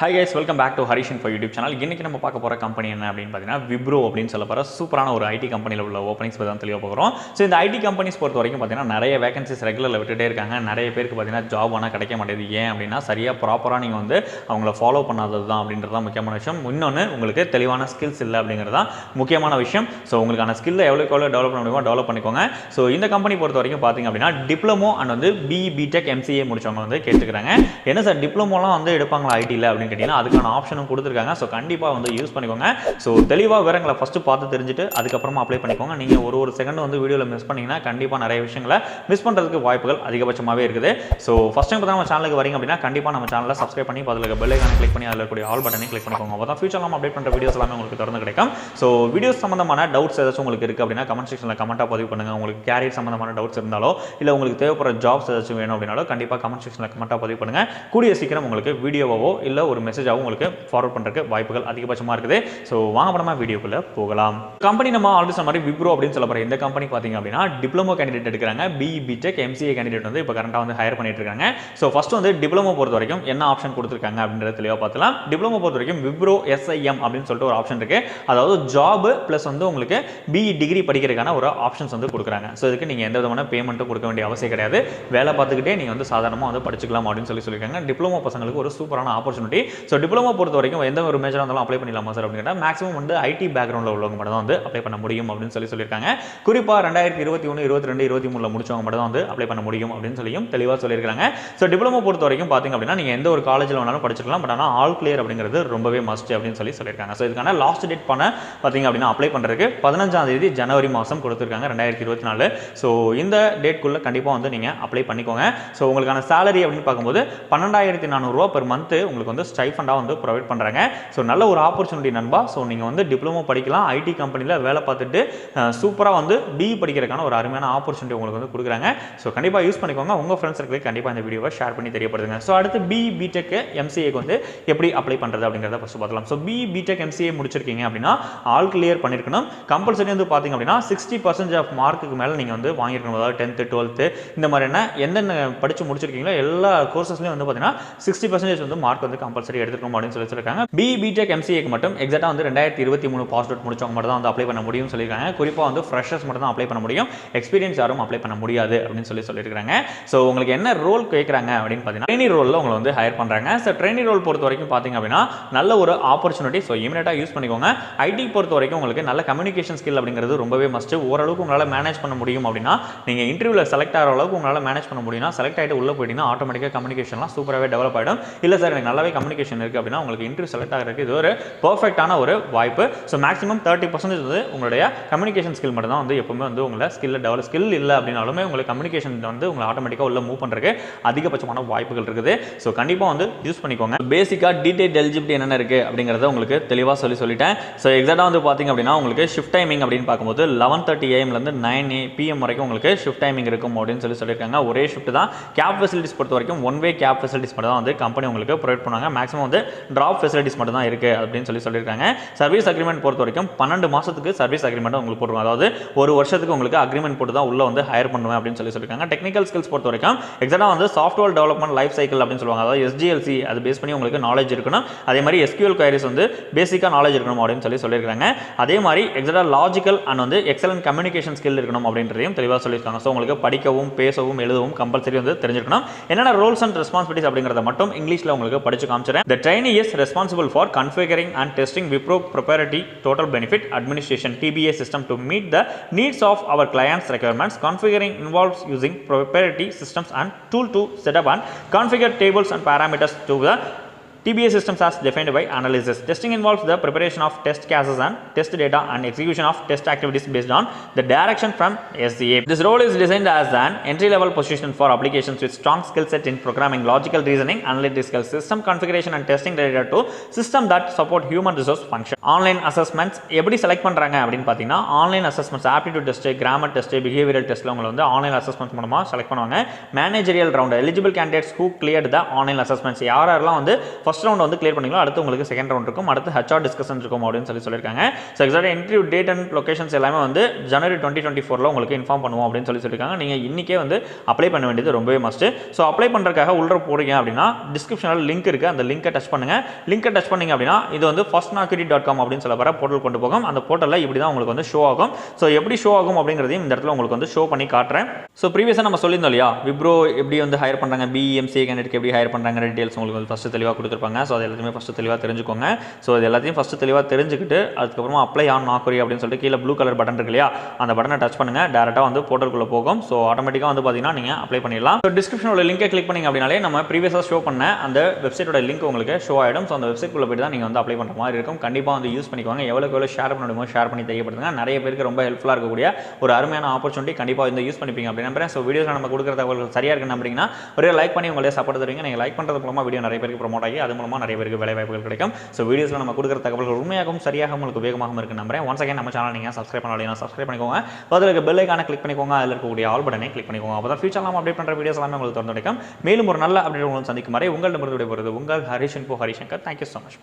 Hi guys, welcome back to Harish Info YouTube channel. இன்னைக்கு நம்ம பார்க்க போற கம்பெனி என்ன அப்படினு பாத்தீங்கன்னா Wipro அப்படினு சொல்லப்போற சூப்பரான ஒரு ஐடி கம்பெனில உள்ள ஓபனிங்ஸ் பத்தி தான் தெளிவா பார்க்கறோம். சோ இந்த ஐடி கம்பெனிஸ் பொறுத்த வரைக்கும் பாத்தீங்கன்னா நிறைய வேகன்சிஸ் ரெகுலர்ல விட்டுட்டே இருக்காங்க. நிறைய பேருக்கு பாத்தீங்கன்னா ஜாப் ஆனா கிடைக்க மாட்டேங்குது. ஏன் அப்படினா சரியா ப்ராப்பரா நீங்க வந்து அவங்கள ஃபாலோ பண்ணாதது தான் அப்படின்றது தான் முக்கியமான விஷயம். இன்னொன்னு உங்களுக்கு தெளிவான ஸ்கில்ஸ் இல்ல அப்படிங்கிறது தான் முக்கியமான விஷயம். சோ உங்களுக்கான ஸ்கில்லை எவ்வளவுக்கு எவ்வளவு டெவலப் பண்ண முடியுமோ டெவலப் பண்ணிக்கோங்க. சோ இந்த கம்பெனி பொறுத்த வரைக்கும் பாத்தீங்க அப்படினா டிப்ளமோ அண்ட் வந்து BE BTech MCA முடிச்சவங்க வந்து கேட்டுக்கறாங்க. என்ன சார் டிப்ளமோலாம் வந்து எடுப்பாங்களா ஐடில அப்படினு கேட்டினா அதுக்கான ஆப்ஷனும் கொடுத்திருக்காங்க. சோ கண்டிப்பா வந்து யூஸ் பண்ணிக்கோங்க. சோ தெளிவா விவரங்களை ஃபர்ஸ்ட் பார்த்து தெரிஞ்சிட்டு அதுக்கு அப்புறமா அப்ளை பண்ணிக்கோங்க. நீங்க ஒரு செகண்ட் வந்து வீடியோல மிஸ் பண்ணீங்கன்னா கண்டிப்பா நிறைய விஷயங்களை மிஸ் பண்றதுக்கு வாய்ப்புகள் அதிகபட்சமாவே இருக்குது. சோ ஃபர்ஸ்ட் டைம் நம்ம சேனலுக்கு வரீங்க அப்படினா கண்டிப்பா நம்ம சேனலை சப்ஸ்கிரைப் பண்ணி பக்கத்துல இருக்க பெல் ஐகானை கிளிக் பண்ணி அதுல கூடிய ஆல் பட்டனை கிளிக் பண்ணிக்கோங்க. அப்பதான் ஃபியூச்சர்ல நம்ம அப்டேட் பண்ற வீடியோஸ் எல்லாமே உங்களுக்கு தொடர்ந்து கிடைக்கும். சோ வீடியோஸ் சம்பந்தமான டவுட்ஸ் ஏதாச்சும் உங்களுக்கு இருக்கு அப்படினா கமெண்ட் செக்ஷன்ல கமெண்டா பதிவு பண்ணுங்க. உங்களுக்கு கேரியர் சம்பந்தமான டவுட்ஸ் இருந்தாலோ இல்ல உங்களுக்கு தேவைப்படுற ஜாப்ஸ் ஏதாச்சும் வேணும் அப்படினாலோ கண்டிப்பா கமெண்ட் செக்ஷன்ல கமெண்டா பதிவு பண்ணுங்க. கூடிய சீக்கிரம் உங்களுக்கு வீடியோவோ இல்ல ஒரு மெசேஜாவோ உங்களுக்கு ஃபார்வர்ட் பண்றதுக்கு வாய்ப்புகள் அதிகபட்சமா இருக்குது. சோ வாங்க படமா வீடியோக்குள்ள போகலாம். கம்பெனி நம்ம ஆல்ரெடி சொன்ன மாதிரி Wipro அப்படினு சொல்லப்படுற இந்த கம்பெனி பாத்தீங்க அப்படினா டிப்ளமோ கேண்டிடேட் எடுக்கறாங்க. BE BTech MCA கேண்டிடேட் வந்து இப்ப கரண்டா வந்து ஹையர் பண்ணிட்டு இருக்காங்க. சோ ஃபர்ஸ்ட் வந்து டிப்ளமோ பொறுத்த வரைக்கும் என்ன ஆப்ஷன் கொடுத்திருக்காங்க அப்படிங்கறத தெளிவா பார்த்தலாம். டிப்ளமோ பொறுத்த வரைக்கும் Wipro SIM அப்படினு சொல்லிட்டு ஒரு ஆப்ஷன் இருக்கு. அதாவது ஜாப் பிளஸ் வந்து உங்களுக்கு BE டிகிரி படிக்கிறதுக்கான ஒரு ஆப்ஷன்ஸ் வந்து கொடுக்கறாங்க. சோ இதுக்கு நீங்க எந்த விதமான பேமெண்ட்டும் கொடுக்க வேண்டிய அவசியம் கிடையாது. வேலை பார்த்துக்கிட்டே நீங்க வந்து சாதாரணமா வந்து படிச்சுக்கலாம் அப்படினு சொல்லிருக்காங்க. டிப்ளமோ பசங்களுக்கு ஒரு சூப்பரான ஆப்பர்ச்சுனிட்டி. சோ டிப்ளமோ பொறுத்த வரைக்கும் எந்த ஒரு மேஜரா இருந்தாலும் அப்ளை பண்ணிடலாமா சார் அப்படினா மேக்ஸிமம் வந்து ஐடி பேக்ரவுண்ட்ல உள்ளவங்க மட்டும் தான் வந்து அப்ளை பண்ண முடியும் அப்படினு சொல்லிருக்காங்க. குறிப்பா 2021 22 23 ல முடிச்சவங்க மட்டும் தான் வந்து அப்ளை பண்ண முடியும் அப்படினு சொல்லியும் தெளிவா சொல்லிருக்காங்க. சோ டிப்ளமோ பொறுத்த வரைக்கும் பாத்தீங்க அப்படினா நீங்க எந்த ஒரு காலேஜ்ல வேணாலும் படிச்சுக்கலாம். பட் ஆனா ஆல் கிளியர் அப்படிங்கிறது ரொம்பவே மஸ்ட் அப்படினு சொல்லிருக்காங்க. சோ இதுக்கான லாஸ்ட் டேட் பண்ண பாத்தீங்க அப்படினா அப்ளை பண்றதுக்கு 15ஆம் தேதி ஜனவரி மாசம் கொடுத்திருக்காங்க 2024. சோ இந்த டேட் குள்ள கண்டிப்பா வந்து நீங்க அப்ளை பண்ணிக்கோங்க. சோ உங்களுக்கான salary அப்படினு பாக்கும்போது 12400 ரூபாய் per month உங்களுக்கு வந்து ஸ்டைஃபண்டா வந்து ப்ரொவைட் பண்றாங்க. சோ நல்ல ஒரு ஆப்பர்ச்சுனிட்டி நண்பா. சோ நீங்க வந்து டிப்ளமோ படிக்கலாம், ஐடி கம்பெனில வேலை பார்த்துட்டு சூப்பரா வந்து BE படிக்கிறதுக்கான ஒரு அருமையான ஆப்பர்ச்சுனிட்டி உங்களுக்கு வந்து கொடுக்குறாங்க. சோ கண்டிப்பா யூஸ் பண்ணிக்கோங்க. உங்க ஃப்ரெண்ட்ஸ் சர்க்கிளுக்கு கண்டிப்பா இந்த வீடியோவை ஷேர் பண்ணி தெரியப்படுத்துங்க. சோ அடுத்து BE BTech MCA க்கு வந்து எப்படி அப்ளை பண்றது அப்படிங்கறத ஃபர்ஸ்ட் பார்க்கலாம். சோ BE BTech MCA முடிச்சிருக்கீங்க அப்படினா ஆல் கிளியர் பண்ணிருக்கணும். கம்பல்சரி வந்து பாத்தீங்க அப்படினா 60% ஆஃப் மார்க்குக்கு மேல நீங்க வந்து வாங்கிருக்கணும். அதாவது 10th 12th இந்த மாதிரியான என்னென்ன படிச்சு முடிச்சிருக்கீங்களோ எல்லா கோர்சஸ்லயும் வந்து பாத்தீங்கன்னா 60% வந்து மார்க் வந்து கம்பல்சரி எடுத்துக்கணும் அப்படின்னு சொல்லிருக்காங்க. BE BTech MCA க்கு மட்டும் எக்ஸாக்ட்டா வந்து 2023 பாஸ் அவுட் முடிச்சவங்க மட்டும் தான் வந்து அப்ளை பண்ண முடியும்னு சொல்லிருக்காங்க. குறிப்பா வந்து ஃப்ரெஷர்ஸ் மட்டும் தான் அப்ளை பண்ண முடியும். எக்ஸ்பீரியன்ஸ் யாரும் அப்ளை பண்ண முடியாது அப்படின்னு சொல்லிருக்காங்க. சோ உங்களுக்கு என்ன ரோல் கேக்குறாங்க அப்படின்னு பாத்தீங்கன்னா ட்ரெய்னி ரோல்ல உங்களை வந்து ஹையர் பண்றாங்க. சோ ட்ரெய்னி ரோல் பொறுத்த வரைக்கும் பாத்தீங்க அப்படின்னா நல்ல ஒரு ஆப்பர்ச்சுனிட்டி. சோ இமிடியேட்டா யூஸ் பண்ணிக்கோங்க. ஐடி பொறுத்த வரைக்கும் உங்களுக்கு நல்ல கம்யூனிகேஷன் ஸ்கில் அப்படிங்கிறது ரொம்பவே மஸ்ட். ஓரளவுக்கு உங்களால மேனேஜ் பண்ண முடியும் அப்படின்னா நீங்க இன்டர்வியூல செலக்ட் ஆகிற அளவுக்கு உங்களால மேனேஜ் பண்ண முடியும்னா செலக்ட் ஆயிட்டு உள்ள போயிட்டீங்கன்னா ஆட்டோமேட்டிக்கா கம்யூனிகேஷன்லாம் சூப்பராகவே டெவலப் ஆயிடும். இல்ல சார் எனக்கு நல்லாவே கம்யூனிகேஷன் இருக்கு அப்படின்னா உங்களுக்கு இன்டர்வியூ செலக்ட் ஆகிறதுக்கு இது ஒரு பெர்ஃபெக்ட்டான ஒரு வாய்ப்பு. சோ மேக்ஸிமம் 30% வந்து உங்களுடைய கம்யூனிகேஷன் ஸ்கில் மட்டும் தான் வந்து எப்பவுமே வந்து உங்களை ஸ்கில் இல்ல அப்படினாலுமே உங்களுக்கு கம்யூனிகேஷன் வந்து உங்களை ஆட்டோமேட்டிக்கா உள்ள மூவ் பண்றதுக்கு அதிகபட்சமான வாய்ப்புகள் இருக்குது. சோ கண்டிப்பா வந்து யூஸ் பண்ணிக்கோங்க. பேசிக்கா டீடைல் எலிஜிபிலிட்டி என்னென்ன இருக்கு அப்படிங்கறத உங்களுக்கு தெளிவா சொல்லிட்டேன். சோ எக்ஸாக்ட்டா வந்து பாத்தீங்க அப்படின்னா உங்களுக்கு ஷிஃப்ட் டைமிங் அப்படின்னு பார்க்கும்போது 11:30 AM ல இருந்து 9 PM வரைக்கும் உங்களுக்கு ஷிஃப்ட் டைமிங் இருக்கும் அப்படின்னு சொல்லிருக்காங்க. ஒரே ஷிஃப்ட் தான். கேப் ஃபெசிலிட்டிஸ் பொறுத்த வரைக்கும் ஒன் வே கேப் ஃபெசிலிட்டிஸ் மட்டும் தான் வந்து கம்பெனி உங்களுக்கு ப்ரொவைட் பண்ணுவாங்க. மேக்ஸிமம் வந்து டிராப் ஃபெசிலிட்டிஸ் மட்டும் தான் இருக்கு அப்படின்னு சொல்லிருக்காங்க. சர்வீஸ் அக்ரிமெண்ட் பொறுத்த வரைக்கும் 12 மாசத்துக்கு சர்வீஸ் அக்ரிமெண்ட் உங்களுக்கு போடுவாங்க. அதாவது ஒரு வருஷத்துக்கு உங்களுக்கு அக்ரிமெண்ட் போட்டு தான் உள்ள வந்து ஹையர் பண்ணுவேன் அப்படின்னு சொல்லிருக்காங்க. டெக்னிக்கல் ஸ்கில்ஸ் பொறுத்த வரைக்கும் எக்ஸாக்ட்டா வந்து சாஃப்ட்வேர் டெவலப்மெண்ட் லைஃப் சைக்கிள் அப்படின்னு சொல்லுவாங்க. அதாவது SDLC அது பேஸ் பண்ணி உங்களுக்கு நாலேஜ் இருக்கணும். அதே மாதிரி SQL queries வந்து பேசிக்கா நாலேஜ் இருக்கணும் அப்படின்னு சொல்லிருக்காங்க. அதே மாதிரி எக்ஸாக்ட்டா லாஜிக்கல் அண்ட் வந்து எக்ஸலன்ட் கம்யூனிகேஷன் ஸ்கில் இருக்கணும் அப்படின்றதையும் தெளிவா சொல்லிருக்காங்க. சோ உங்களுக்கு படிக்கவும் பேசவும் எழுதவும் கம்பல்சரி வந்து தெரிஞ்சிருக்கணும். என்னென்ன ரோல்ஸ் அண்ட் ரெஸ்பான்சிபிலிட்டிஸ் அப்படிங்கறத மட்டும் இங்கிலீஷ்ல உங்களுக்கு படிச்சு காமிச்சறேன். The trainee is responsible for configuring and testing Wipro proprietary total benefit administration TBA system to meet the needs of our clients' requirements. Configuring involves using proprietary systems and tool to set up and configure tables and parameters to the TBA systems as defined by analysis. Testing involves the preparation of test cases and test data and execution of test activities based on the direction from SCA. This role is designed as an entry-level position for applications with strong skill set in programming, logical reasoning, analytical system configuration and testing related to system that support human resource function. Online assessments எப்படி select பண்றாங்க அப்படின்னு பாத்தீங்கன்னா online assessments aptitude test, grammar test, behavioural டெஸ்ட்ல உங்களை வந்து online assessment மூலமா select பண்ணுவாங்க. Managerial round eligible candidates who cleared the online assessments யாரெல்லாம் வந்து ஃபர்ஸ்ட் ரவுண்ட் வந்து கிளியர் பண்ணிங்களோ அடுத்து உங்களுக்கு செகண்ட் ரவுண்ட் இருக்கும், அடுத்து ஹெச்ஆர் டிஸ்கஷன் இருக்கும் அப்படின்னு சொல்லியிருக்காங்க. So exact interview date and locations எல்லாமே வந்து ஜனவரி 2024 உங்களுக்கு இன்ஃபார்ம் பண்ணுவோம் அப்படின்னு சொல்லியிருக்காங்க. நீங்கள் இன்றைக்கே வந்து அப்ளை பண்ண வேண்டியது ரொம்பவே மஸ்ட். ஸோ அப்ளை பண்ணுறதுக்காக உள்ள போறீங்க அப்படின்னா டிஸ்கிரிப்ஷனில் லிங்க் இருக்குது, அந்த லிங்கை டச் பண்ணுங்கள். லிங்கை டச் பண்ணிங்க அப்படின்னா இது வந்து firstnaukri.com அப்படின்னு சொல்ல போகிற போர்ட்டல் கொண்டு போகும். அந்த போர்ட்டலில் இப்படி தான் உங்களுக்கு வந்து ஷோ ஆகும். ஸோ எப்படி ஷோ ஆகும் அப்படிங்கிறதையும் இந்த இடத்துல உங்களுக்கு வந்து ஷோ பண்ணி காட்டுறேன். ஸோ ப்ரீவியஸாக நம்ம சொல்லியிருந்தோம் இல்லையா, விப்ரோ எப்படி வந்து ஹையர் பண்ணுறாங்க, பிஎம்சிஏ கேண்டிடேட் எப்படி ஹையர் பண்ணுறாங்க டீடைல்ஸ் உங்களுக்கு வந்து ஃபஸ்ட்டு தெளிவாக கொடுத்துருப்பாங்க. ஸோ அது எல்லாத்தையுமே ஃபஸ்ட்டு தெளிவாக தெரிஞ்சுக்கோங்க. ஸோ இது எல்லாத்தையும் ஃபஸ்ட்டு தெளிவாக தெரிஞ்சுக்கிட்டு அதுக்கப்புறமா அப்ளை ஆன் நாக்குரி அப்படின்னு சொல்லிட்டு கீழே ப்ளூ கலர் பட்டன் இருக்கு இல்லையா, அந்த பட்டனை டச் பண்ணுங்கள். டேரெக்டாக வந்து போர்ட்டலுக்குள்ளே போகும். ஸோ ஆட்டோமேட்டிக்காக வந்து பார்த்தீங்கன்னா நீங்கள் அப்ளை பண்ணிடலாம். ஸோ டிஸ்கிரிப்ஷனோட லிங்கை கிளிக் பண்ணிங்க அப்படின்னாலே நம்ம ப்ரீவியஸாக ஷோ பண்ண அந்த வெப்சைட்டோட லிங்க் உங்களுக்கு ஷோ ஆகிடும். ஸோ அந்த வெப்சைட்குள்ளே போய்ட்டு தான் நீங்கள் வந்து அப்ளை பண்ணுற மாதிரி இருக்கும். கண்டிப்பாக வந்து யூஸ் பண்ணிக்கோங்க. எவ்வளோக்கு எவ்வளோ ஷேர் பண்ண முடியுமோ ஷேர் பண்ணி தெரியப்படுத்துங்க. நிறைய பேருக்கு ரொம்ப ஹெல்ப்ஃபுல்லாக இருக்கக்கூடிய ஒரு அருமையான ஆப்பர்ச்சுனிட்டி. கண்டிப்பாக வந்து யூஸ் பண்ணிப்பீங்க அப்படின்னு நம்புறேன். ஸோ வீடியோஸ் நம்ம கொடுக்குற தகவல்கள் சரியாக இருக்குன்னு நம்புறீங்கன்னா ஒரே லைக் பண்ணி உங்களே சப்போர்ட் தருவீங்க. நீங்கள் லைக் பண்ணுறது மூலமாக வீடியோ நிறைய பேருக்கு ப்ரோமோட் ஆகி அது மூலமாக நிறைய பேருக்கு வேலை வாய்ப்புகள் கிடைக்கும். ஸோ வீடியோஸில் நம்ம கொடுக்குற தகவல்கள் உண்மையாகவும் சரியாக உங்களுக்கு வேகமாகவும் இருக்குன்னு நம்புறேன். ஒன்ஸ் அகைன் நம்ம சேனல் நீங்கள் சப்ஸ்கிரைப் பண்ணலாம், சப்ஸ்கிரைப் பண்ணிக்கோங்க. அதில் இருக்க பெல் ஐகானை கிளிக் பண்ணிக்கோங்க. அதில் இருக்கக்கூடிய ஆல் பட்டனை கிளிக் பண்ணிக்கோங்க. அப்போ தான் ஃபியூச்சர் நம்ம அப்டேட் பண்ணுற வீடியோஸ் எல்லாமே உங்களுக்கு தொடர்ந்து கிடைக்கும். மேலும் ஒரு நல்ல அப்டேட் உங்களுக்கு சந்திக்கும் வரை உங்களிடமிருந்து விடைபெறுவது உங்கள் ஹரிஷன் போ ஹரிசங்கர். Thank you so much.